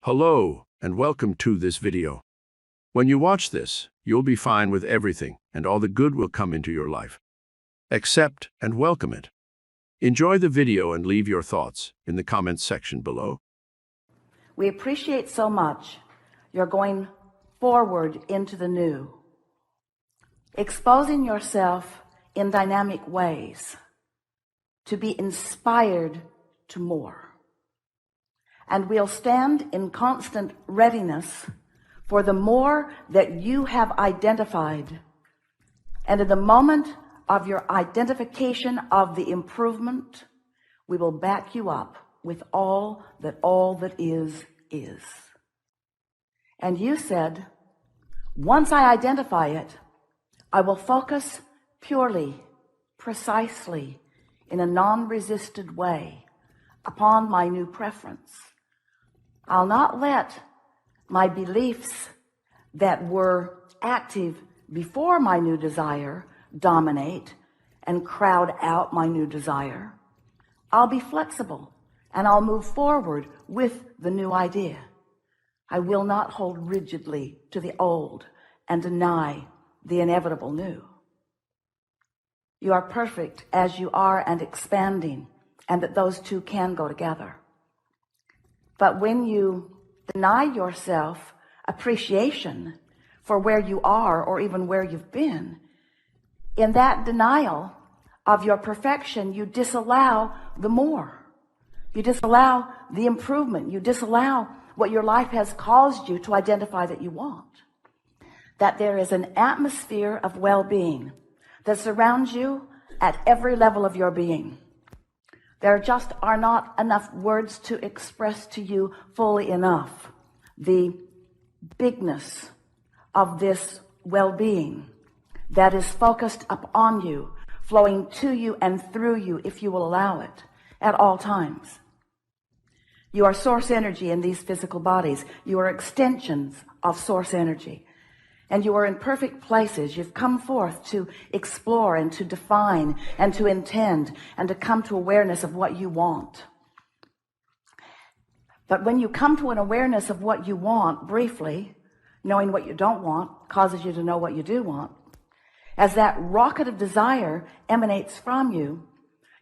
Hello, and welcome to this video. When you watch this, you'll be fine with everything, and all the good will come into your life. Accept and welcome it. Enjoy the video and leave your thoughts in the comments section below. We appreciate so much you're going forward into the new, exposing yourself in dynamic ways to be inspired to more. And we'll stand in constant readiness for the more that you have identified. And in the moment of your identification of the improvement, we will back you up with all that is. And you said, once I identify it, I will focus purely, precisely, in a non-resisted way upon my new preference. I'll not let my beliefs that were active before my new desire dominate and crowd out my new desire. I'll be flexible and I'll move forward with the new idea. I will not hold rigidly to the old and deny the inevitable new. You are perfect as you are and expanding, and that those two can go together. But when you deny yourself appreciation for where you are or even where you've been, in that denial of your perfection, you disallow the more. You disallow the improvement. You disallow what your life has caused you to identify that you want. That there is an atmosphere of well-being that surrounds you at every level of your being. There just are not enough words to express to you fully enough the bigness of this well-being that is focused upon you, flowing to you and through you, if you will allow it, at all times. You are source energy in these physical bodies. You are extensions of source energy. And you are in perfect places. You've come forth to explore and to define and to intend and to come to awareness of what you want. But when you come to an awareness of what you want briefly, knowing what you don't want causes you to know what you do want. As that rocket of desire emanates from you,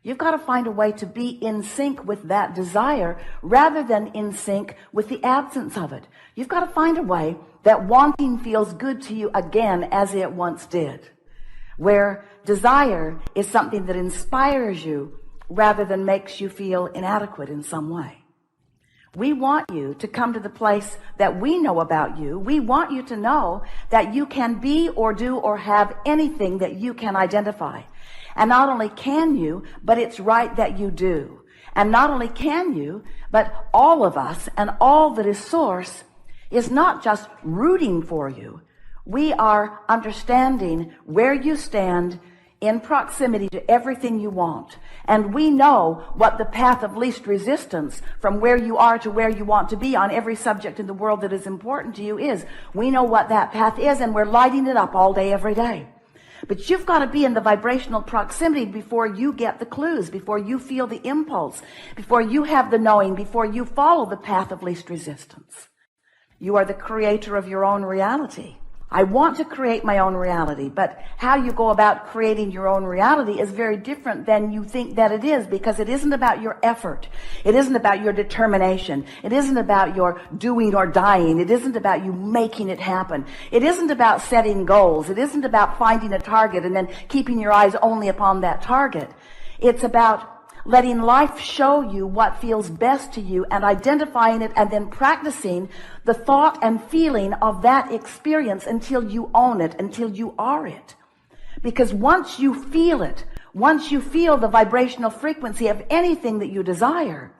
you've got to find a way to be in sync with that desire rather than in sync with the absence of it. You've got to find a way that wanting feels good to you again as it once did, where desire is something that inspires you rather than makes you feel inadequate in some way. We want you to come to the place that we know about you. We want you to know that you can be or do or have anything that you can identify. And not only can you, but it's right that you do. And not only can you, but all of us and all that is source is not just rooting for you. We are understanding where you stand in proximity to everything you want. And we know what the path of least resistance from where you are to where you want to be on every subject in the world that is important to you is. We know what that path is, and we're lighting it up all day, every day. But you've got to be in the vibrational proximity before you get the clues, before you feel the impulse, before you have the knowing, before you follow the path of least resistance. You are the creator of your own reality. I want to create my own reality, but how you go about creating your own reality is very different than you think that it is, because it isn't about your effort. It isn't about your determination. It isn't about your doing or dying. It isn't about you making it happen. It isn't about setting goals. It isn't about finding a target and then keeping your eyes only upon that target. It's about letting life show you what feels best to you and identifying it and then practicing the thought and feeling of that experience until you own it, until you are it. Because once you feel it, once you feel the vibrational frequency of anything that you desire,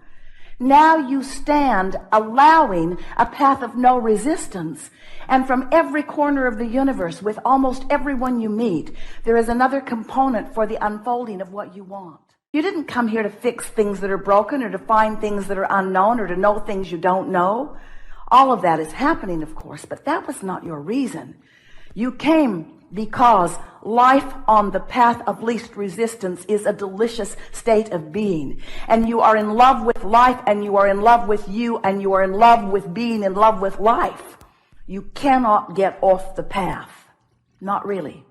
now you stand allowing a path of no resistance. And from every corner of the universe, with almost everyone you meet, there is another component for the unfolding of what you want. You didn't come here to fix things that are broken or to find things that are unknown or to know things you don't know. All of that is happening, of course, but that was not your reason. You came because life on the path of least resistance is a delicious state of being. And you are in love with life, and you are in love with you, and you are in love with being in love with life. You cannot get off the path. Not really.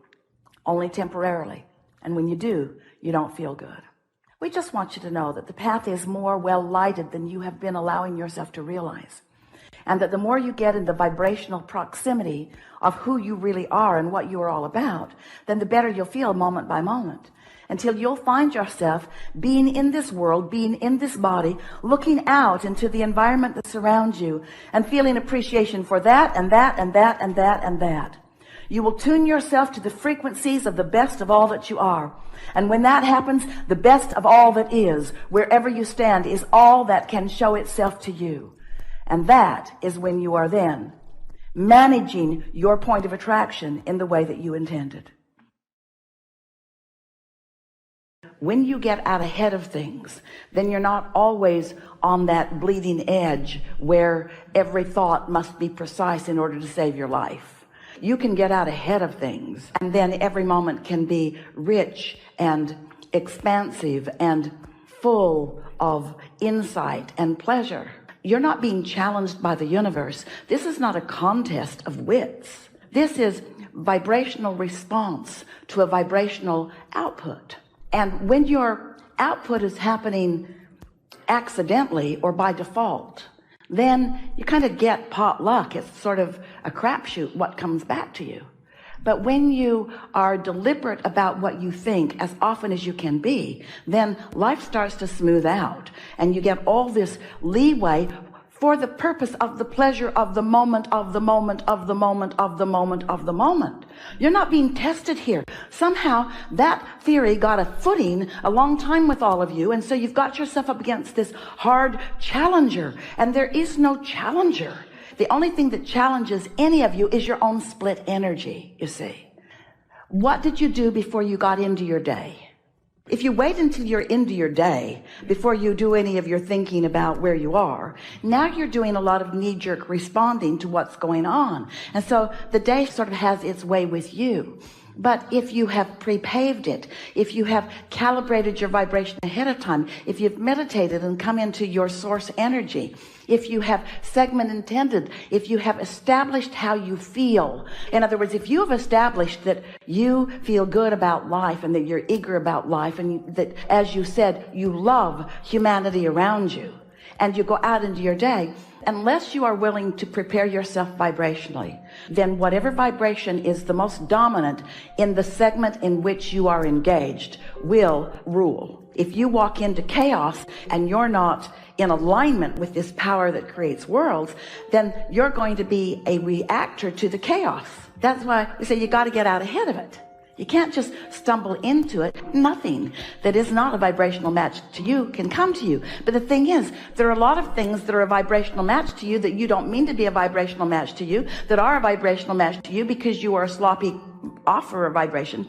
Only temporarily. And when you do, you don't feel good. We just want you to know that the path is more well lighted than you have been allowing yourself to realize. And that the more you get in the vibrational proximity of who you really are and what you are all about, then the better you'll feel moment by moment, until you'll find yourself being in this world, being in this body, looking out into the environment that surrounds you and feeling appreciation for that and that and that and that and that. You will tune yourself to the frequencies of the best of all that you are. And when that happens, the best of all that is, wherever you stand, is all that can show itself to you. And that is when you are then managing your point of attraction in the way that you intended. When you get out ahead of things, then you're not always on that bleeding edge where every thought must be precise in order to save your life. You can get out ahead of things, and then every moment can be rich and expansive and full of insight and pleasure. You're not being challenged by the universe. This is not a contest of wits. This is vibrational response to a vibrational output. And when your output is happening accidentally or by default, then you kind of get potluck. It's sort of a crapshoot what comes back to you. But when you are deliberate about what you think as often as you can be, then life starts to smooth out, and you get all this leeway for the purpose of the pleasure of the moment, of the moment, of the moment, of the moment, of the moment. You're not being tested here. Somehow that theory got a footing a long time with all of you, and so you've got yourself up against this hard challenger, and there is no challenger. The only thing that challenges any of you is your own split energy, you see. What did you do before you got into your day? If you wait until you're into your day before you do any of your thinking about where you are, now you're doing a lot of knee-jerk responding to what's going on. And so the day sort of has its way with you. But if you have pre-paved it, if you have calibrated your vibration ahead of time, if you've meditated and come into your source energy, if you have segment intended, if you have established how you feel, in other words, if you have established that you feel good about life and that you're eager about life and that, as you said, you love humanity around you, and you go out into your day, unless you are willing to prepare yourself vibrationally, then whatever vibration is the most dominant in the segment in which you are engaged will rule. If you walk into chaos and you're not in alignment with this power that creates worlds, then you're going to be a reactor to the chaos. That's why we say you got to get out ahead of it. You can't just stumble into it. Nothing that is not a vibrational match to you can come to you. But the thing is, there are a lot of things that are a vibrational match to you that you don't mean to be a vibrational match to you, that are a vibrational match to you because you are a sloppy offer of vibration.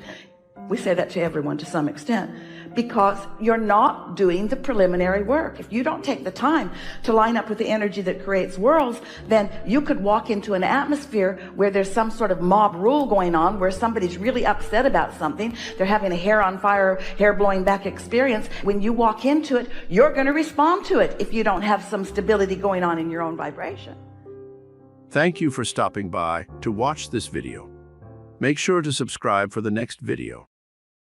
We say that to everyone to some extent, because you're not doing the preliminary work. If you don't take the time to line up with the energy that creates worlds, then you could walk into an atmosphere where there's some sort of mob rule going on, where somebody's really upset about something. They're having a hair on fire, hair blowing back experience. When you walk into it, you're going to respond to it if you don't have some stability going on in your own vibration. Thank you for stopping by to watch this video. Make sure to subscribe for the next video.